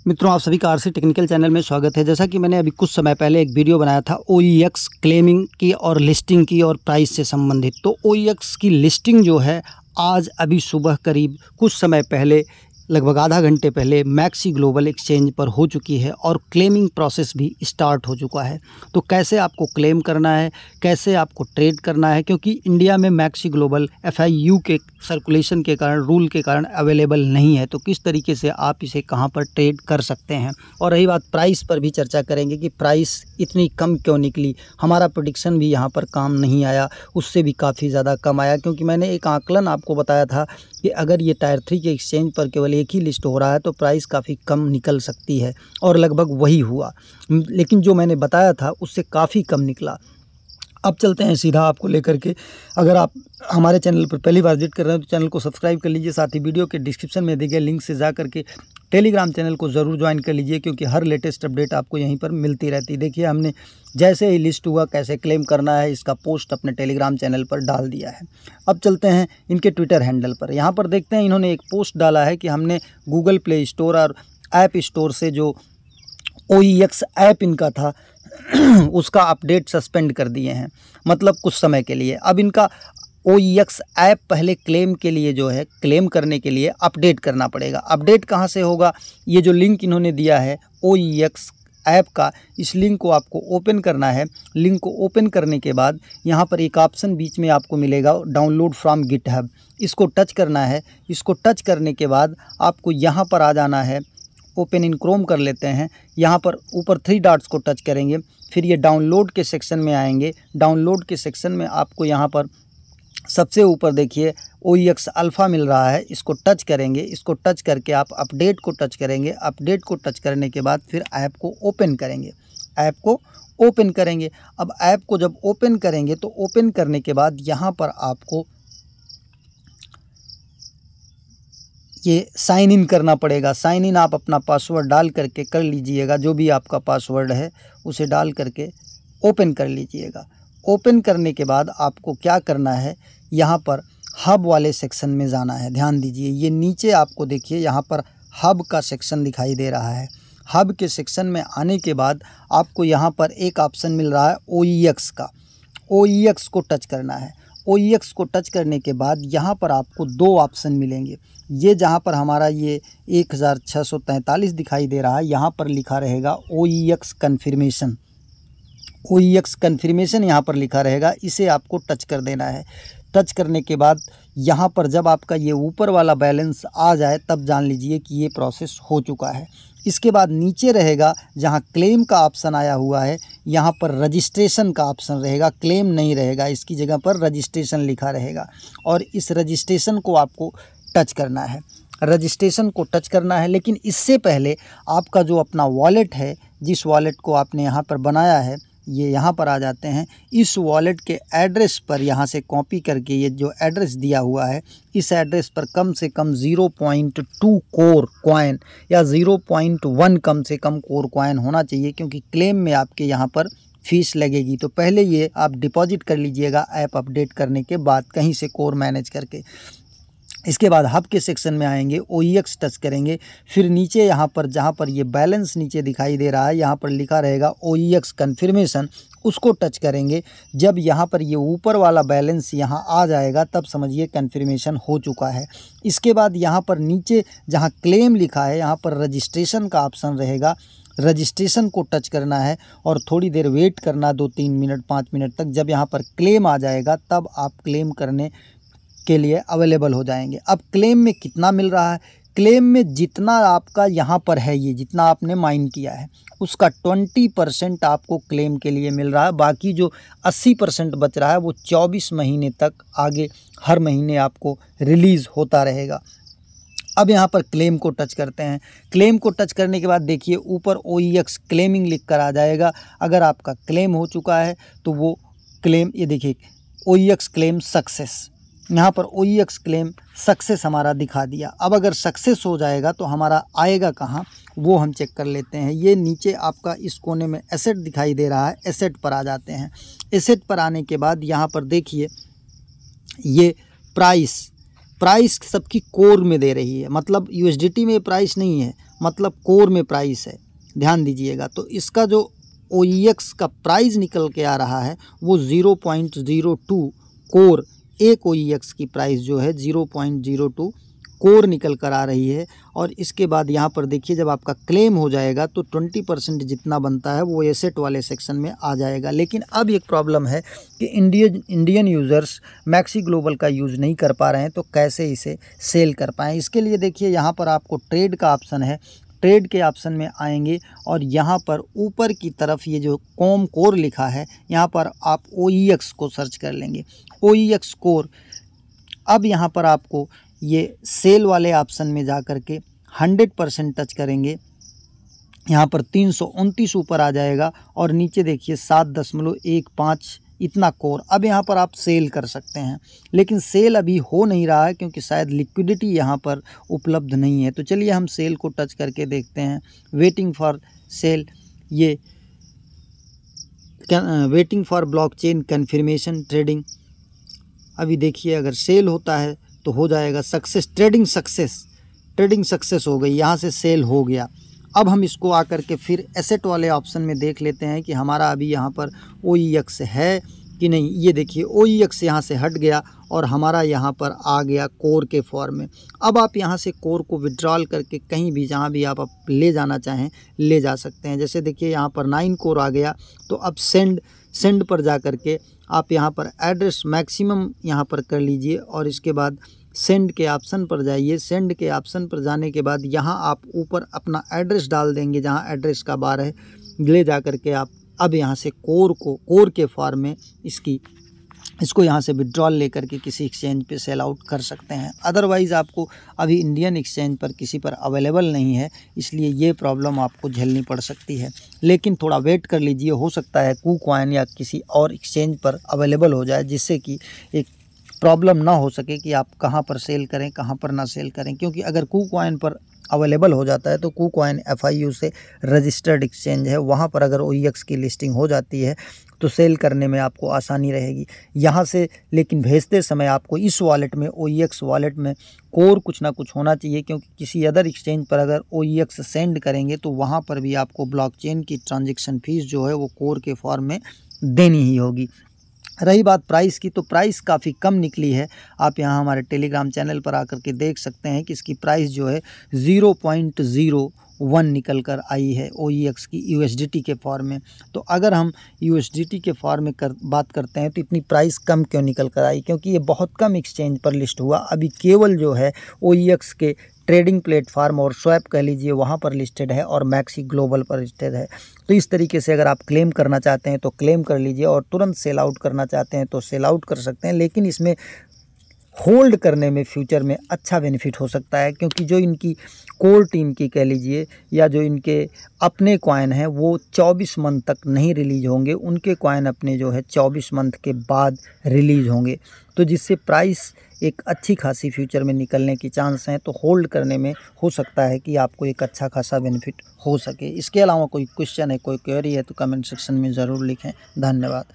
मित्रों, आप सभी का आरसी टेक्निकल चैनल में स्वागत है। जैसा कि मैंने अभी कुछ समय पहले एक वीडियो बनाया था OEX क्लेमिंग की और लिस्टिंग की और प्राइस से संबंधित। तो OEX की लिस्टिंग जो है आज अभी सुबह करीब कुछ समय पहले लगभग आधा घंटे पहले मैक्सी ग्लोबल एक्सचेंज पर हो चुकी है और क्लेमिंग प्रोसेस भी स्टार्ट हो चुका है। तो कैसे आपको क्लेम करना है, कैसे आपको ट्रेड करना है, क्योंकि इंडिया में मैक्सी ग्लोबल FIU के सर्कुलेशन के कारण, रूल के कारण अवेलेबल नहीं है। तो किस तरीके से आप इसे कहां पर ट्रेड कर सकते हैं। और रही बात प्राइस पर भी चर्चा करेंगे कि प्राइस इतनी कम क्यों निकली। हमारा प्रेडिक्शन भी यहाँ पर काम नहीं आया, उससे भी काफ़ी ज़्यादा कम आया, क्योंकि मैंने एक आकलन आपको बताया था कि अगर ये टायर 3 के एक्सचेंज पर केवल एक ही लिस्ट हो रहा है तो प्राइस काफ़ी कम निकल सकती है, और लगभग वही हुआ। लेकिन जो मैंने बताया था उससे काफ़ी कम निकला। अब चलते हैं सीधा आपको लेकर के। अगर आप हमारे चैनल पर पहली बार विजिट कर रहे हैं तो चैनल को सब्सक्राइब कर लीजिए। साथ ही वीडियो के डिस्क्रिप्शन में दिए गए लिंक से जा करके टेलीग्राम चैनल को ज़रूर ज्वाइन कर लीजिए, क्योंकि हर लेटेस्ट अपडेट आपको यहीं पर मिलती रहती है। देखिए, हमने जैसे ही लिस्ट हुआ कैसे क्लेम करना है इसका पोस्ट अपने टेलीग्राम चैनल पर डाल दिया है। अब चलते हैं इनके ट्विटर हैंडल पर। यहाँ पर देखते हैं इन्होंने एक पोस्ट डाला है कि हमने गूगल प्ले स्टोर और ऐप स्टोर से जो OEX ऐप इनका था उसका अपडेट सस्पेंड कर दिए हैं, मतलब कुछ समय के लिए। अब इनका OEX ऐप पहले क्लेम के लिए जो है, क्लेम करने के लिए अपडेट करना पड़ेगा। अपडेट कहाँ से होगा? ये जो लिंक इन्होंने दिया है OEX ऐप का, इस लिंक को आपको ओपन करना है। लिंक को ओपन करने के बाद यहाँ पर एक ऑप्शन बीच में आपको मिलेगा, डाउनलोड फ्रॉम गिटहब। इसको टच करना है। इसको टच करने के बाद आपको यहाँ पर आ जाना है। ओपन इन क्रोम कर लेते हैं। यहाँ पर ऊपर 3 डॉट्स को टच करेंगे, फिर ये डाउनलोड के सेक्शन में आएंगे। डाउनलोड के सेक्शन में आपको यहाँ पर सबसे ऊपर देखिए OEX अल्फ़ा मिल रहा है, इसको टच करेंगे। इसको टच करके आप अपडेट को टच करेंगे। अपडेट को टच करने के बाद फिर ऐप को ओपन करेंगे। ऐप को ओपन करेंगे। अब ऐप को जब ओपन करेंगे तो ओपन करने के बाद यहाँ पर आपको ये साइन इन करना पड़ेगा। साइन इन आप अपना पासवर्ड डाल करके कर लीजिएगा, जो भी आपका पासवर्ड है उसे डाल करके ओपन कर लीजिएगा। ओपन करने के बाद आपको क्या करना है, यहाँ पर हब वाले सेक्शन में जाना है। ध्यान दीजिए, ये नीचे आपको देखिए यहाँ पर हब का सेक्शन दिखाई दे रहा है। हब के सेक्शन में आने के बाद आपको यहाँ पर एक ऑप्शन मिल रहा है OEX का। OEX को टच करना है। OEX को टच करने के बाद यहाँ पर आपको 2 ऑप्शन मिलेंगे। ये जहाँ पर हमारा ये 1643 दिखाई दे रहा है, यहाँ पर लिखा रहेगा OEX कन्फर्मेशन। OEX कन्फर्मेशन यहाँ पर लिखा रहेगा, इसे आपको टच कर देना है। टच करने के बाद यहाँ पर जब आपका ये ऊपर वाला बैलेंस आ जाए तब जान लीजिए कि ये प्रोसेस हो चुका है। इसके बाद नीचे रहेगा जहाँ क्लेम का ऑप्शन आया हुआ है, यहाँ पर रजिस्ट्रेशन का ऑप्शन रहेगा। क्लेम नहीं रहेगा, इसकी जगह पर रजिस्ट्रेशन लिखा रहेगा, और इस रजिस्ट्रेशन को आपको टच करना है। रजिस्ट्रेशन को टच करना है, लेकिन इससे पहले आपका जो अपना वॉलेट है, जिस वॉलेट को आपने यहाँ पर बनाया है, ये यहाँ पर आ जाते हैं। इस वॉलेट के एड्रेस पर यहाँ से कॉपी करके ये जो एड्रेस दिया हुआ है, इस एड्रेस पर कम से कम 0.2 कोर कॉइन या 0.1 कम से कम कोर कॉइन होना चाहिए, क्योंकि क्लेम में आपके यहाँ पर फीस लगेगी। तो पहले ये आप डिपॉजिट कर लीजिएगा ऐप अपडेट करने के बाद, कहीं से कोर मैनेज करके। इसके बाद हब के सेक्शन में आएंगे, OEX टच करेंगे। फिर नीचे यहाँ पर जहाँ पर ये बैलेंस नीचे दिखाई दे रहा है, यहाँ पर लिखा रहेगा OEX कन्फर्मेशन, उसको टच करेंगे। जब यहाँ पर ये ऊपर वाला बैलेंस यहाँ आ जाएगा तब समझिए कन्फर्मेशन हो चुका है। इसके बाद यहाँ पर नीचे जहाँ क्लेम लिखा है, यहाँ पर रजिस्ट्रेशन का ऑप्शन रहेगा। रजिस्ट्रेशन को टच करना है और थोड़ी देर वेट करना, 2-3 मिनट 5 मिनट तक। जब यहाँ पर क्लेम आ जाएगा तब आप क्लेम करने के लिए अवेलेबल हो जाएंगे। अब क्लेम में कितना मिल रहा है? क्लेम में जितना आपका यहाँ पर है, ये जितना आपने माइन किया है उसका 20% आपको क्लेम के लिए मिल रहा है। बाकी जो 80% बच रहा है वो 24 महीने तक आगे हर महीने आपको रिलीज़ होता रहेगा। अब यहाँ पर क्लेम को टच करते हैं। क्लेम को टच करने के बाद देखिए ऊपर OEX क्लेमिंग लिख कर आ जाएगा। अगर आपका क्लेम हो चुका है तो वो क्लेम, ये देखिए OEX क्लेम सक्सेस, यहाँ पर OEX क्लेम सक्सेस हमारा दिखा दिया। अब अगर सक्सेस हो जाएगा तो हमारा आएगा कहाँ, वो हम चेक कर लेते हैं। ये नीचे आपका इस कोने में एसेट दिखाई दे रहा है, एसेट पर आ जाते हैं। एसेट पर आने के बाद यहाँ पर देखिए ये प्राइस प्राइस सबकी कोर में दे रही है, मतलब यूएसडीटी में प्राइस नहीं है, मतलब कोर में प्राइस है, ध्यान दीजिएगा। तो इसका जो OEX का प्राइस निकल के आ रहा है वो 0.02 कोर, एक OEX की प्राइस जो है 0.02 कोर निकल कर आ रही है। और इसके बाद यहाँ पर देखिए जब आपका क्लेम हो जाएगा तो 20% जितना बनता है वो एसेट वाले सेक्शन में आ जाएगा। लेकिन अब एक प्रॉब्लम है कि इंडियन यूज़र्स मैक्सी ग्लोबल का यूज़ नहीं कर पा रहे हैं, तो कैसे इसे सेल कर पाएँ। इसके लिए देखिए यहाँ पर आपको ट्रेड का ऑप्शन है, ट्रेड के ऑप्शन में आएंगे और यहाँ पर ऊपर की तरफ ये जो कॉम कोर लिखा है यहाँ पर आप OEX को सर्च कर लेंगे, OEX कोर। अब यहाँ पर आपको ये सेल वाले ऑप्शन में जा कर के 100% टच करेंगे, यहाँ पर 329 ऊपर आ जाएगा और नीचे देखिए 7.15 इतना कोर। अब यहाँ पर आप सेल कर सकते हैं, लेकिन सेल अभी हो नहीं रहा है क्योंकि शायद लिक्विडिटी यहाँ पर उपलब्ध नहीं है। तो चलिए हम सेल को टच करके देखते हैं। वेटिंग फॉर सेल, ये waiting for blockchain confirmation trading. अभी देखिए अगर सेल होता है तो हो जाएगा सक्सेस, ट्रेडिंग सक्सेस हो गई, यहाँ से सेल हो गया। अब हम इसको आकर के फिर एसेट वाले ऑप्शन में देख लेते हैं कि हमारा अभी यहाँ पर OEX है कि नहीं। ये देखिए OEX यहाँ से हट गया और हमारा यहाँ पर आ गया कोर के फॉर्म में। अब आप यहाँ से कोर को विड्रॉल करके कहीं भी जहाँ भी आप ले जाना चाहें ले जा सकते हैं। जैसे देखिए यहाँ पर 9 कोर आ गया, तो अब सेंड पर जा कर के आप यहाँ पर एड्रेस मैक्सिमम यहाँ पर कर लीजिए और इसके बाद सेंड के ऑप्शन पर जाइए। सेंड के ऑप्शन पर जाने के बाद यहाँ आप ऊपर अपना एड्रेस डाल देंगे, जहाँ एड्रेस का बार है ले जा कर के आप अब यहाँ से कोर के फॉर्म में इसको यहाँ से विड्रॉल लेकर के किसी एक्सचेंज पे सेल आउट कर सकते हैं। अदरवाइज़ आपको अभी इंडियन एक्सचेंज पर किसी पर अवेलेबल नहीं है, इसलिए ये प्रॉब्लम आपको झेलनी पड़ सकती है। लेकिन थोड़ा वेट कर लीजिए, हो सकता है KuCoin या किसी और एक्सचेंज पर अवेलेबल हो जाए, जिससे कि एक प्रॉब्लम ना हो सके कि आप कहाँ पर सेल करें कहाँ पर ना सेल करें। क्योंकि अगर KuCoin पर अवेलेबल हो जाता है तो KuCoin FIU से रजिस्टर्ड एक्सचेंज है, वहाँ पर अगर OEX की लिस्टिंग हो जाती है तो सेल करने में आपको आसानी रहेगी यहाँ से। लेकिन भेजते समय आपको इस वॉलेट में, OEX वॉलेट में कोर कुछ ना कुछ होना चाहिए, क्योंकि किसी अदर एक्सचेंज पर अगर OEX सेंड करेंगे तो वहाँ पर भी आपको ब्लॉकचेन की ट्रांजैक्शन फीस जो है वो कोर के फॉर्म में देनी ही होगी। रही बात प्राइस की, तो प्राइस काफ़ी कम निकली है। आप यहाँ हमारे टेलीग्राम चैनल पर आकर के देख सकते हैं कि इसकी प्राइस जो है 0.01 निकल कर आई है OEX की USDT के फॉर्म में। तो अगर हम USDT के फॉर्म में बात करते हैं तो इतनी प्राइस कम क्यों निकल कर आई, क्योंकि ये बहुत कम एक्सचेंज पर लिस्ट हुआ। अभी केवल जो है OEX के ट्रेडिंग प्लेटफार्म और स्वैप कह लीजिए वहाँ पर लिस्टेड है और मैक्सी ग्लोबल पर लिस्टेड है। तो इस तरीके से अगर आप क्लेम करना चाहते हैं तो क्लेम कर लीजिए और तुरंत सेल आउट करना चाहते हैं तो सेल आउट कर सकते हैं। लेकिन इसमें होल्ड करने में फ्यूचर में अच्छा बेनिफिट हो सकता है, क्योंकि जो इनकी कोर टीम की कह लीजिए या जो इनके अपने कॉइन हैं वो 24 मंथ तक नहीं रिलीज होंगे, उनके कॉइन अपने जो है 24 मंथ के बाद रिलीज होंगे। तो जिससे प्राइस एक अच्छी खासी फ्यूचर में निकलने की चांस हैं। तो होल्ड करने में हो सकता है कि आपको एक अच्छा खासा बेनिफिट हो सके। इसके अलावा कोई क्वेश्चन है, कोई क्वेरी है तो कमेंट सेक्शन में ज़रूर लिखें। धन्यवाद।